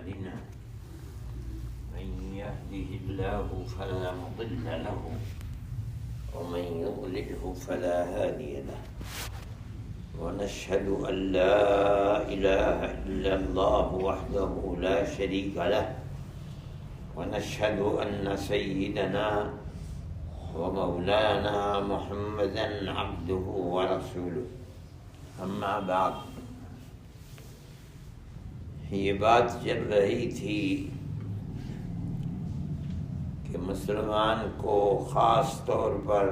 أعمالنا من يهده الله فلا مضل له ومن يضلله فلا هادي له ونشهد أن لا إله إلا الله وحده لا شريك له ونشهد أن سيدنا ومولانا محمدا عبده ورسوله اما بعد. یہ بات چل رہی تھی کہ مسلمان کو خاص طور پر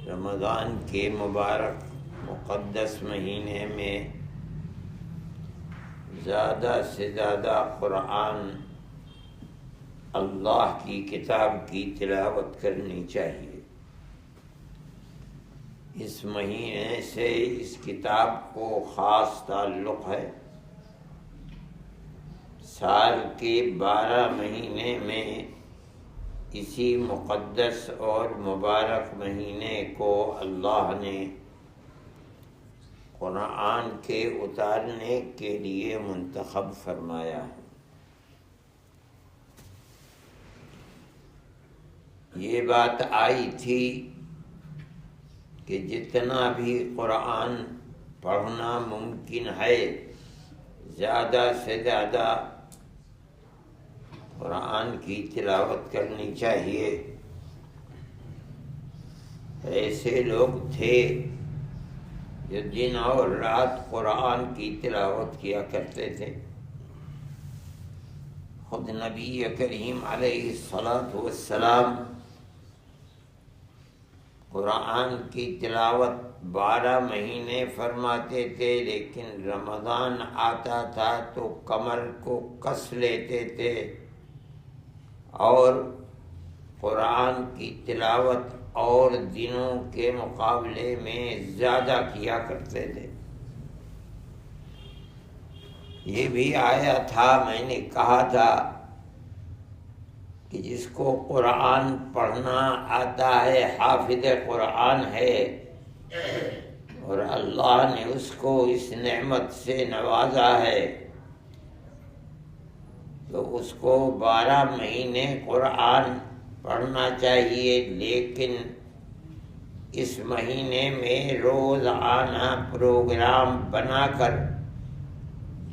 رمضان کے مبارک مقدس مہینے میں زیادہ سے زیادہ قرآن اللہ کی کتاب کی تلاوت کرنی چاہیے. اس مہینے سے اس کتاب کو خاص تعلق ہے. سال کے 12 مہینے میں اسی مقدس اور مبارک مہینے کو اللہ نے قرآن کے اتارنے کے لیے منتخب فرمایا ہے. یہ بات آئی تھی کہ جتنا بھی قرآن پڑھنا ممکن ہے زیادہ سے زیادہ قرآن کی تلاوت کرنی چاہیے. ایسے لوگ تھے جو دن اور رات قرآن کی تلاوت کیا کرتے تھے. خود نبی کریم علیہ السلام قرآن کی تلاوت 12 مہینے فرماتے تھے، لیکن رمضان آتا تھا تو کمر کو کس لیتے تھے اور قرآن کی تلاوت اور دنوں کے مقابلے میں زیادہ کیا کرتے تھے. یہ بھی آیا تھا، میں نے کہا تھا کہ جس کو قرآن پڑھنا آتا ہے، حافظ قرآن ہے اور اللہ نے اس کو اس نعمت سے نوازا ہے، تو اس کو 12 مہینے قرآن پڑھنا چاہیے. لیکن اس مہینے میں روزانہ پروگرام بنا کر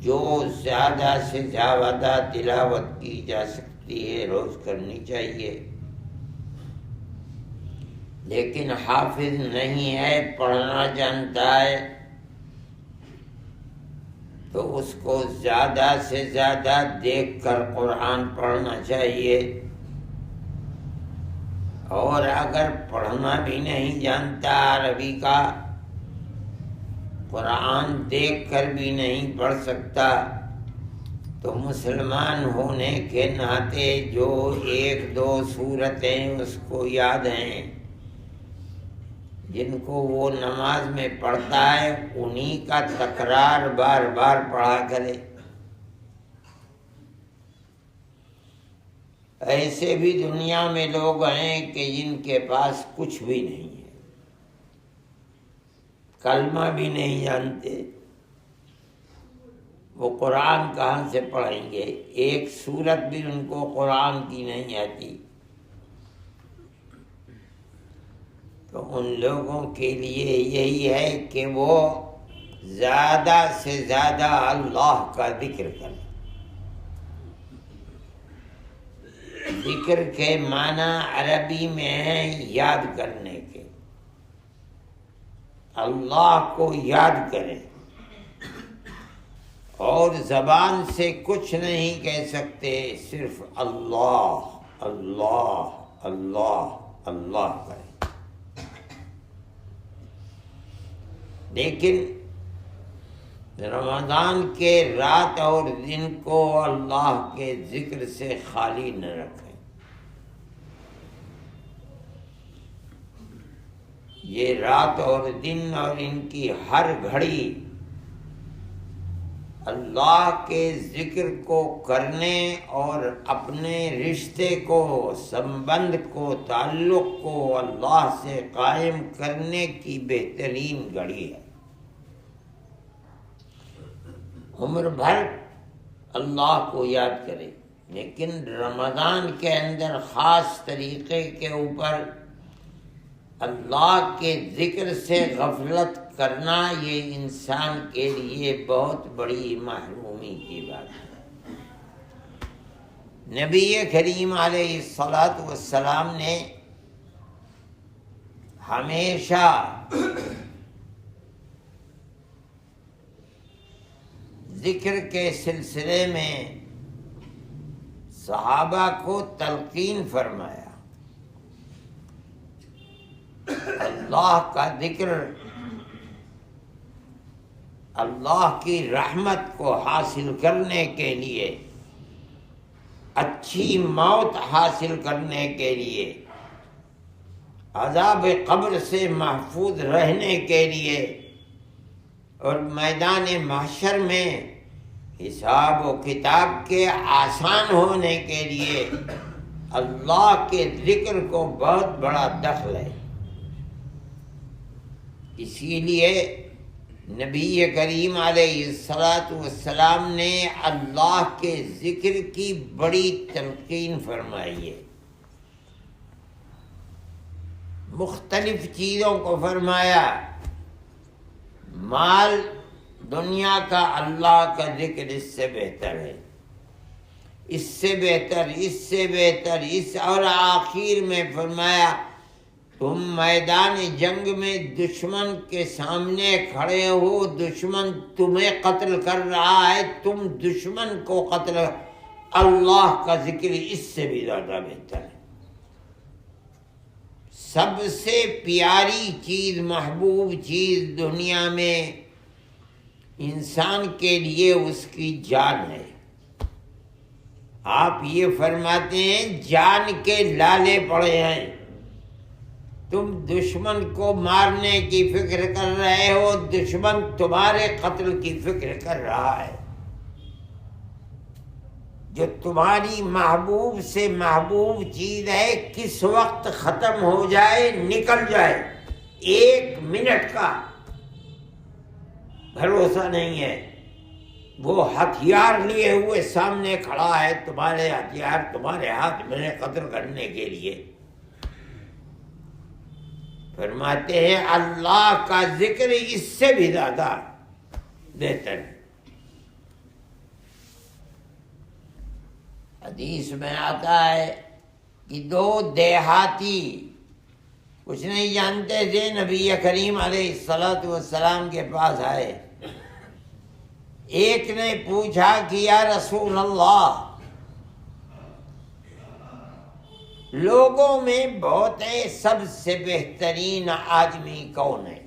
جو زیادہ سے زیادہ تلاوت کی جا سکتی ہے روز کرنی چاہیے. لیکن حافظ نہیں ہے، پڑھنا جانتا ہے، تو اس کو زیادہ سے زیادہ دیکھ کر قرآن پڑھنا چاہیے. اور اگر پڑھنا بھی نہیں جانتا، عربی کا قرآن دیکھ کر بھی نہیں پڑھ سکتا، تو مسلمان ہونے کے ناطے جو 1-2 سورتیں اس کو یاد ہیں، جن کو وہ نماز میں پڑھتا ہے، انہی کا تکرار بار بار پڑھا کرے. ایسے بھی دنیا میں لوگ ہیں کہ جن کے پاس کچھ بھی نہیں ہے، کلمہ بھی نہیں جانتے، وہ قرآن کہاں سے پڑھیں گے؟ ایک سورت بھی ان کو قرآن کی نہیں آتی. تو ان لوگوں کے لیے یہی ہے کہ وہ زیادہ سے زیادہ اللہ کا ذکر کریں. ذکر کے معنی عربی میں ہیں یاد کرنے کے. اللہ کو یاد کریں اور زبان سے کچھ نہیں کہہ سکتے، صرف اللہ اللہ اللہ اللہ کریں. لیکن رمضان کے رات اور دن کو اللہ کے ذکر سے خالی نہ رکھیں. یہ رات اور دن اور ان کی ہر گھڑی اللہ کے ذکر کو کرنے اور اپنے رشتے کو، سمبند کو، تعلق کو اللہ سے قائم کرنے کی بہترین گھڑی ہے. عمر بھر اللہ کو یاد کرے، لیکن رمضان کے اندر خاص طریقے کے اوپر اللہ کے ذکر سے غفلت کرنا یہ انسان کے لیے بہت بڑی محرومی کی بات ہے۔ نبی کریم علیہ الصلاۃ والسلام نے ہمیشہ ذکر کے سلسلے میں صحابہ کو تلقین فرمایا۔ اللہ کا ذکر اللہ کی رحمت کو حاصل کرنے کے لیے، اچھی موت حاصل کرنے کے لیے، عذاب قبر سے محفوظ رہنے کے لیے، اور میدان محشر میں حساب و کتاب کے آسان ہونے کے لیے اللہ کے ذکر کو بہت بڑا دخل ہے۔ اسی لیے نبی کریم علیہ الصلاۃ والسلام نے اللہ کے ذکر کی بڑی تلقین فرمائی ہے۔ مختلف چیزوں کو فرمایا، مال دنیا کا اللہ کا ذکر اس سے بہتر ہے، اس سے بہتر، اس سے بہتر، اور آخر میں فرمایا تم میدان جنگ میں دشمن کے سامنے کھڑے ہو، دشمن تمہیں قتل کر رہا ہے، تم دشمن کو قتل، اللہ کا ذکر اس سے بھی زیادہ بہتر ہے۔ سب سے پیاری چیز، محبوب چیز دنیا میں انسان کے لیے اس کی جان ہے۔ آپ یہ فرماتے ہیں جان کے لالے پڑے ہیں، تم دشمن کو مارنے کی فکر کر رہے ہو، دشمن تمہارے قتل کی فکر کر رہا ہے۔ جو تمہاری محبوب سے محبوب چیز ہے کس وقت ختم ہو جائے، نکل جائے، 1 منٹ کا بھروسہ نہیں ہے۔ وہ ہتھیار لیے ہوئے سامنے کھڑا ہے، تمہارے ہتھیار تمہارے ہاتھ میں قتل کرنے کے لیے۔ فرماتے ہیں اللہ کا ذکر اس سے بھی زیادہ بہتر ہے۔ حدیث میں آتا ہے کہ 2 دیہاتی کچھ نہیں جانتے تھے، نبی کریم علیہ الصلاۃ والسلام کے پاس آئے۔ ایک نے پوچھا کہ یا رسول اللہ، لوگوں میں بہت ہے، سب سے بہترین آدمی کون ہے؟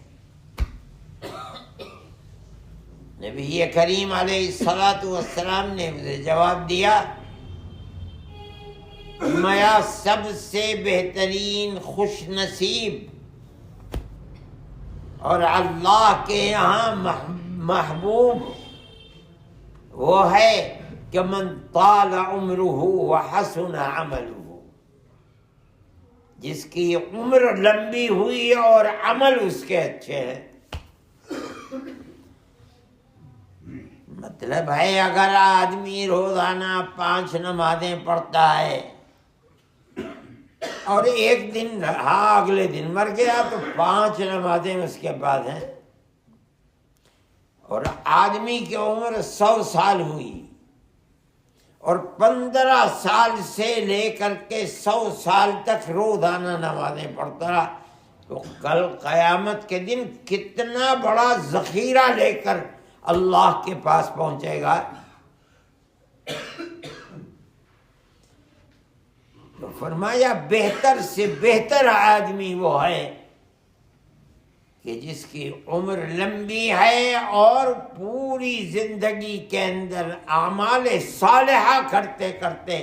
نبی کریم علیہ الصلاۃ والسلام نے اسے جواب دیا، میں سب سے بہترین خوش نصیب اور اللہ کے یہاں محبوب وہ ہے کہ من طال عمرہ وحسن عملہ، جس کی عمر لمبی ہوئی اور عمل اس کے اچھے ہیں۔ مطلب ہے اگر آدمی روزانہ 5 نمازیں پڑھتا ہے اور ایک دن اگلے دن مر گیا تو 5 نمازیں اس کے بعد ہیں، اور آدمی کی عمر 100 سال ہوئی اور 15 سال سے لے کر کے 100 سال تک روزانہ نمازیں پڑھتا رہا، تو کل قیامت کے دن کتنا بڑا ذخیرہ لے کر اللہ کے پاس پہنچے گا۔ تو فرمایا بہتر سے بہتر آدمی وہ ہے کہ جس کی عمر لمبی ہے اور پوری زندگی کے اندر اعمال صالحہ کرتے کرتے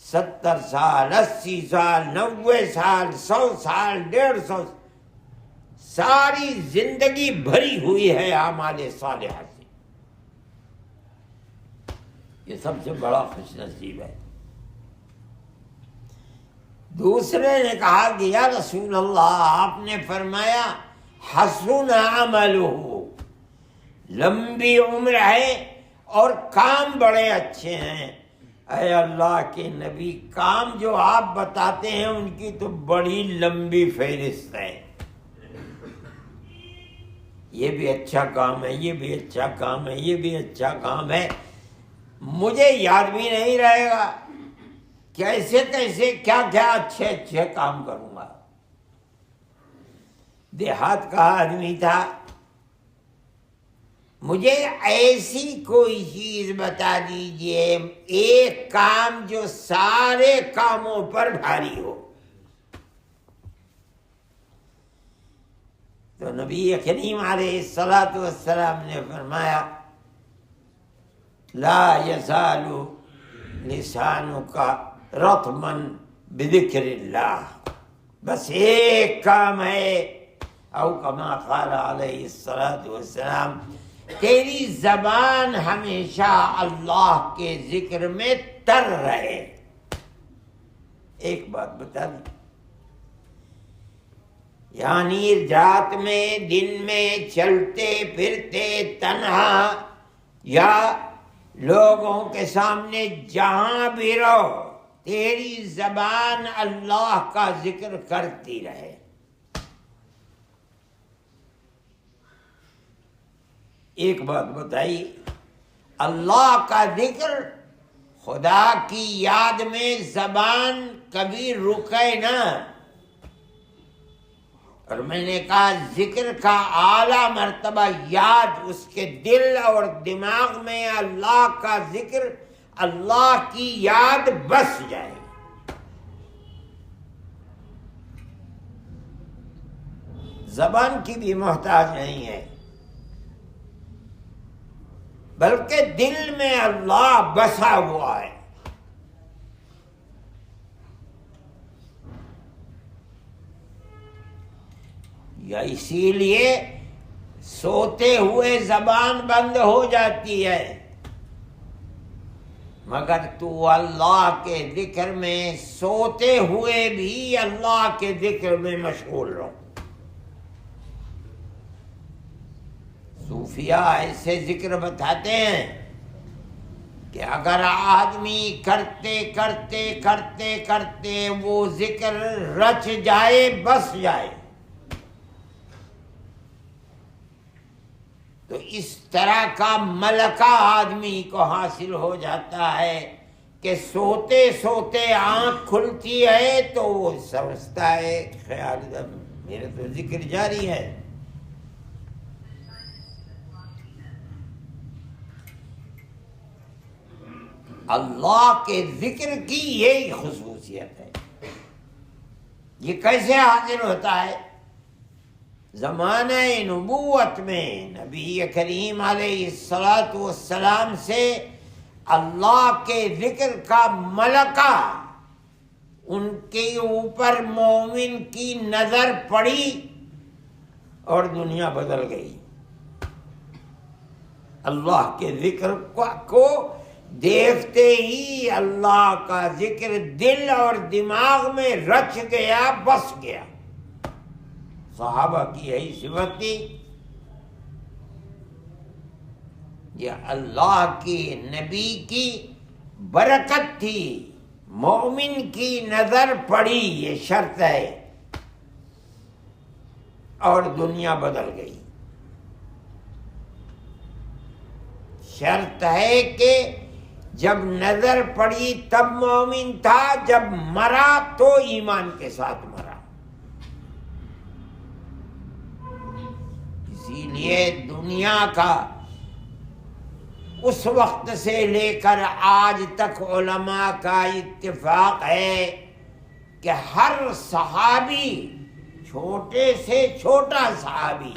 70 سال، 80 سال، 90 سال، 100 سال، 150، ساری زندگی بھری ہوئی ہے اعمال صالحہ سے۔ یہ سب سے بڑا خوش نصیب ہے۔ دوسرے نے کہا کہ یا رسول اللہ، آپ نے فرمایا حسن عملہ، لمبی عمر ہے اور کام بڑے اچھے ہیں۔ اے اللہ کے نبی، کام جو آپ بتاتے ہیں ان کی تو بڑی لمبی فہرست ہے، یہ بھی اچھا کام ہے، یہ بھی اچھا کام ہے، یہ بھی اچھا کام ہے، مجھے یاد بھی نہیں رہے گا کیسے کیسے کیا کیا اچھے اچھے کام کروں گا۔ دیہات کا آدمی تھا، مجھے ایسی کوئی چیز بتا دیجئے، ایک کام جو سارے کاموں پر بھاری ہو۔ تو نبی کریم علیہ الصلاۃ والسلام نے فرمایا لا یزال لسانک رطبا بذکر اللہ، بس ایک کام ہے، او کما قال علیہ الصلاۃ والسلام، تیری زبان ہمیشہ اللہ کے ذکر میں تر رہے۔ ایک بات بتا دیں، یعنی رات میں دن میں چلتے پھرتے تنہا یا لوگوں کے سامنے جہاں بھی رہو، تیری زبان اللہ کا ذکر کرتی رہے۔ ایک بات بتائی، اللہ کا ذکر، خدا کی یاد میں زبان کبھی رکے نہ۔ اور میں نے کہا ذکر کا اعلیٰ مرتبہ یاد، اس کے دل اور دماغ میں اللہ کا ذکر، اللہ کی یاد بس جائے۔ زبان کی بھی محتاج نہیں ہے، بلکہ دل میں اللہ بسا ہوا ہے۔ یا اسی لیے سوتے ہوئے زبان بند ہو جاتی ہے، مگر تو اللہ کے ذکر میں سوتے ہوئے بھی اللہ کے ذکر میں مشغول رہو۔ صوفیاء ایسے ذکر بتاتے ہیں کہ اگر آدمی کرتے کرتے کرتے کرتے وہ ذکر رچ جائے، بس جائے، تو اس طرح کا ملکہ آدمی کو حاصل ہو جاتا ہے کہ سوتے سوتے آنکھ کھلتی ہے تو وہ سمجھتا ہے، خیال میرے تو ذکر جاری ہے۔ اللہ کے ذکر کی یہی خصوصیت ہے۔ یہ کیسے حاصل ہوتا ہے؟ زمانہ نبوت میں نبی کریم علیہ الصلاۃ والسلام سے اللہ کے ذکر کا ملکہ، ان کے اوپر مومن کی نظر پڑی اور دنیا بدل گئی۔ اللہ کے ذکر کو دیکھتے ہی اللہ کا ذکر دل اور دماغ میں رچ گیا، بس گیا۔ صحابہ کی یہی صفت تھی، یہ اللہ کی نبی کی برکت تھی۔ مومن کی نظر پڑی، یہ شرط ہے، اور دنیا بدل گئی۔ شرط ہے کہ جب نظر پڑی تب مومن تھا، جب مرا تو ایمان کے ساتھ مرا۔ اسی لیے دنیا کا اس وقت سے لے کر آج تک علماء کا اتفاق ہے کہ ہر صحابی، چھوٹے سے چھوٹا صحابی،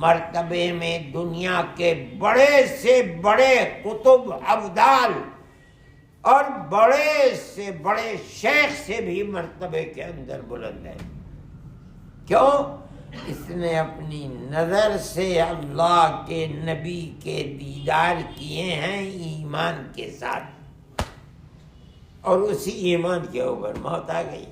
مرتبے میں دنیا کے بڑے سے بڑے قطب ابدال اور بڑے سے بڑے شیخ سے بھی مرتبے کے اندر بلند ہے۔ کیوں؟ اس نے اپنی نظر سے اللہ کے نبی کے دیدار کیے ہیں ایمان کے ساتھ، اور اسی ایمان کے اوپر موت آ گئی۔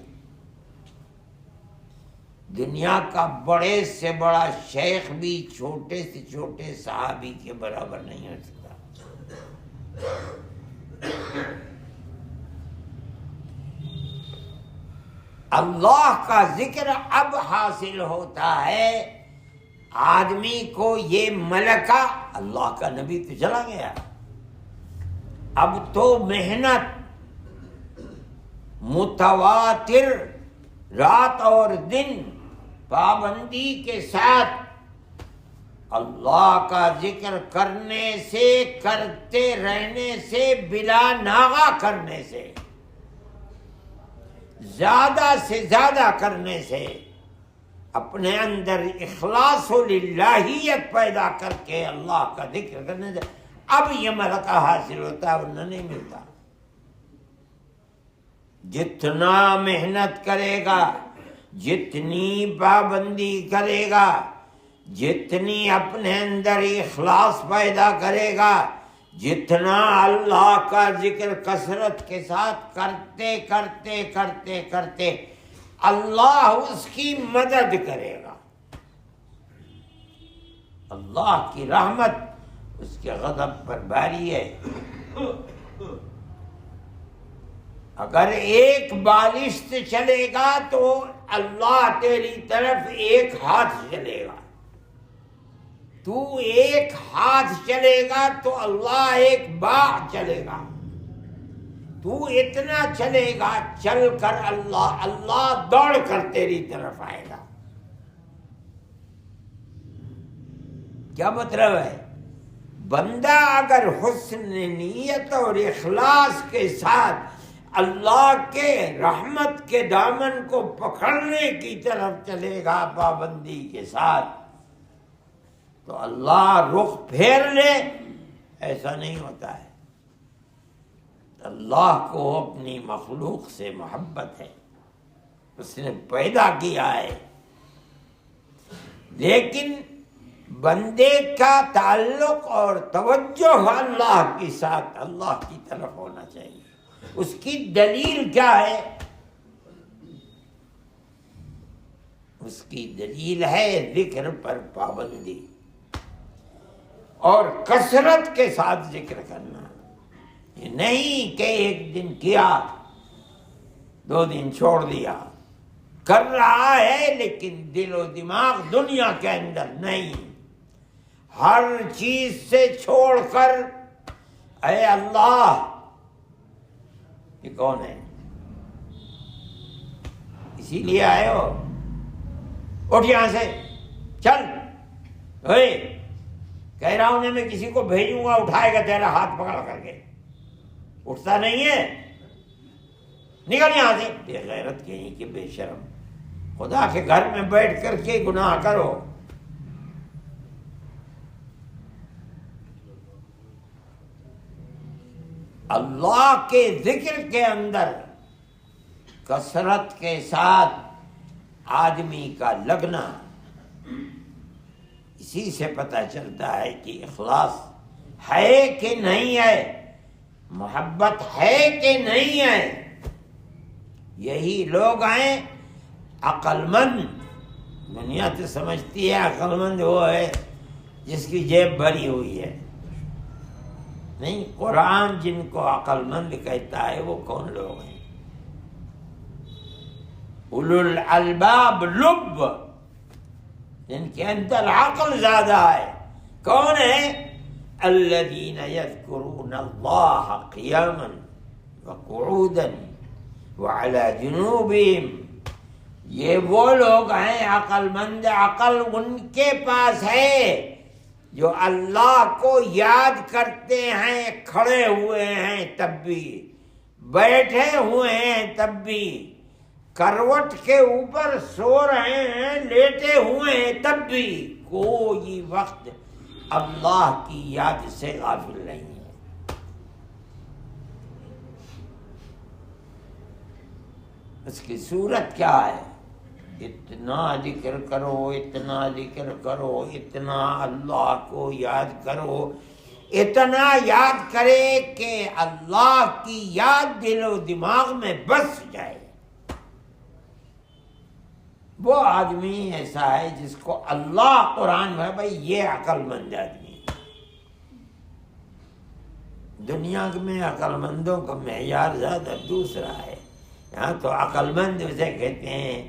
دنیا کا بڑے سے بڑا شیخ بھی چھوٹے سے چھوٹے صحابی کے برابر نہیں ہو سکتا۔ اللہ کا ذکر اب حاصل ہوتا ہے آدمی کو، یہ ملکہ، اللہ کا نبی تو چلا گیا، اب تو محنت متواتر رات اور دن پابندی کے ساتھ اللہ کا ذکر کرنے سے، کرتے رہنے سے، بلا ناغہ کرنے سے، زیادہ سے زیادہ کرنے سے، اپنے اندر اخلاص و للہیت پیدا کر کے اللہ کا ذکر کرنے سے اب یہ ملکہ حاصل ہوتا ہے، ورنہ نہیں ملتا۔ جتنا محنت کرے گا، جتنی پابندی کرے گا، جتنی اپنے اندر اخلاص پیدا کرے گا، جتنا اللہ کا ذکر کثرت کے ساتھ کرتے کرتے کرتے کرتے اللہ اس کی مدد کرے گا، اللہ کی رحمت اس کے غضب پر بھاری ہے۔ اگر ایک بالشت چلے گا تو اللہ تیری طرف ایک ہاتھ چلے گا، تو ایک ہاتھ چلے گا تو اللہ ایک باغ چلے گا، تو اتنا چلے گا، چل کر اللہ دوڑ کر تیری طرف آئے گا۔ کیا مطلب ہے؟ بندہ اگر حسن نیت اور اخلاص کے ساتھ اللہ کے رحمت کے دامن کو پکڑنے کی طرف چلے گا پابندی کے ساتھ، تو اللہ رخ پھیر لے، ایسا نہیں ہوتا ہے۔ اللہ کو اپنی مخلوق سے محبت ہے، اس نے پیدا کیا ہے، لیکن بندے کا تعلق اور توجہ اللہ کے ساتھ، اللہ کی طرف ہونا چاہیے۔ اس کی دلیل کیا ہے؟ اس کی دلیل ہے ذکر پر پابندی اور کثرت کے ساتھ ذکر کرنا، یہ نہیں کہ ایک دن کیا 2 دن چھوڑ دیا، کر رہا ہے لیکن دل و دماغ دنیا کے اندر نہیں، ہر چیز سے چھوڑ کر اے اللہ، یہ کون ہے؟ اسی لیے آئے ہو، اٹھ یہاں سے، چل، کہہ رہا ہوں میں کسی کو بھیجوں گا، اٹھائے گا تیرا ہاتھ پکڑ کر کے، اٹھتا نہیں ہے، نکل یہاں سے، بے غیرت کہیں کہ بے شرم، خدا کے گھر میں بیٹھ کر کے گناہ کرو۔ اللہ کے ذکر کے اندر کثرت کے ساتھ آدمی کا لگنا، اسی سے پتہ چلتا ہے کہ اخلاص ہے کہ نہیں ہے، محبت ہے کہ نہیں ہے۔ یہی لوگ ہیں عقل مند۔ دنیا تو سمجھتی ہے عقل مند وہ ہے جس کی جیب بھری ہوئی ہے، نہیں، قرآن جن کو عقل مند کہتا ہے وہ کون لوگ ہیں؟ اولو الالباب، لب، جن کے اندر عقل زیادہ ہے، کون ہے؟ الذین یذکرون اللہ قیاما وقعودا وعلی جنوبہم، یہ وہ لوگ ہیں عقل مند، عقل ان کے پاس ہے جو اللہ کو یاد کرتے ہیں، کھڑے ہوئے ہیں تب بھی، بیٹھے ہوئے ہیں تب بھی، کروٹ کے اوپر سو رہے ہیں، لیٹے ہوئے ہیں تب بھی، کوئی وقت اللہ کی یاد سے غافل نہیں ہے۔ اس کی صورت کیا ہے؟ اتنا ذکر کرو، اتنا ذکر کرو، اتنا اللہ کو یاد کرو، اتنا یاد کرے کہ اللہ کی یاد دل و دماغ میں بس جائے۔ وہ آدمی ایسا ہے جس کو اللہ قرآن میں، بھائی یہ عقل مند آدمی ہے۔ دنیا میں عقل مندوں کا معیار زیادہ دوسرا ہے، یہاں تو عقل مند اسے کہتے ہیں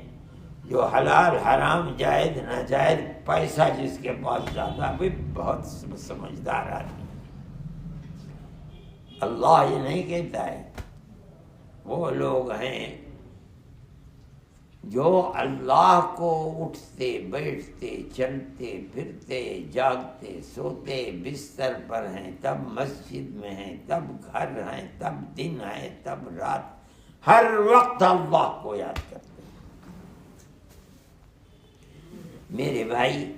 جو حلال حرام جائز ناجائز پیسہ جس کے پاس زیادہ بھی بہت سمجھدار آدمی. اللہ یہ نہیں کہتا ہے. وہ لوگ ہیں جو اللہ کو اٹھتے بیٹھتے چلتے پھرتے جاگتے سوتے بستر پر ہیں تب مسجد میں ہیں تب گھر ہیں تب دن ہے تب رات ہر وقت اللہ کو یاد کرتے ہیں. میرے بھائی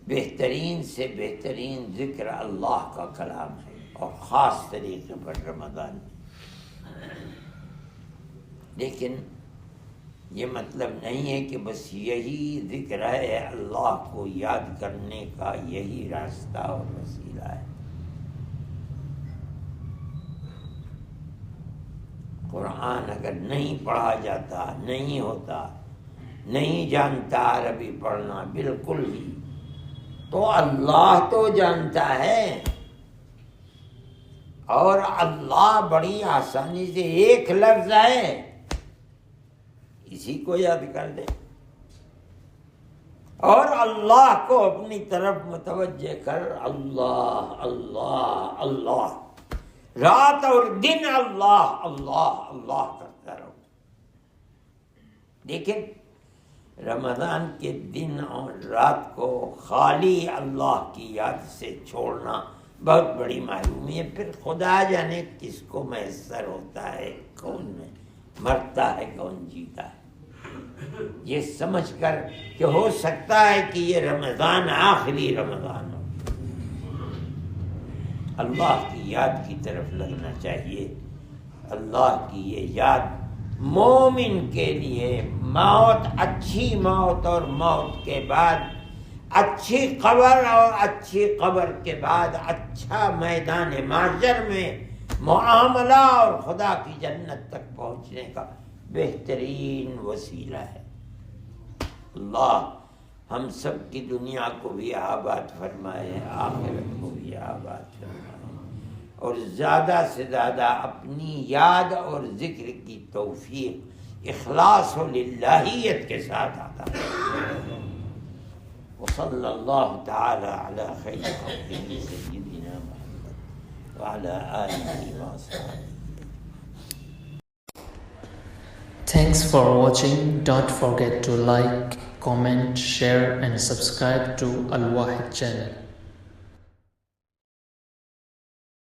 بہترین سے بہترین ذکر اللہ کا کلام ہے اور خاص طریقے پر رمضان میں. لیکن یہ مطلب نہیں ہے کہ بس یہی ذکر ہے اللہ کو یاد کرنے کا یہی راستہ اور وسیلہ ہے. قرآن اگر نہیں پڑھا جاتا نہیں ہوتا نہیں جانتا عربی پڑھنا بالکل ہی تو اللہ تو جانتا ہے اور اللہ بڑی آسانی سے ایک لفظ ہے اسی کو یاد کر دے اور اللہ کو اپنی طرف متوجہ کر اللہ اللہ اللہ رات اور دن اللہ اللہ اللہ کرتا رہو. لیکن رمضان کے دن اور رات کو خالی اللہ کی یاد سے چھوڑنا بہت بڑی معلومی ہے. پھر خدا جانے کس کو میسر ہوتا ہے کون مرتا ہے کون جیتا ہے. یہ سمجھ کر کہ ہو سکتا ہے کہ یہ رمضان آخری رمضان ہو اللہ کی یاد کی طرف لگنا چاہیے. اللہ کی یہ یاد مومن کے لیے موت اچھی موت اور موت کے بعد اچھی قبر اور اچھی قبر کے بعد اچھا میدان محشر میں معاملہ اور خدا کی جنت تک پہنچنے کا بہترین وسیلہ ہے. اللہ ہم سب کی دنیا کو بھی آباد فرمائے آخرت کو بھی آباد فرمائے اور زیادہ سے زیادہ اپنی یاد اور ذکر کی توفیق اخلاص و للہیت کے ساتھ آتا ہے. وصلی اللہ تعالی علی خیر خلقہ سیدنا محمد وعلی آلہ وصحبہ. Thanks for watching. Don't forget to like, comment, share and subscribe to Al Wahid channel.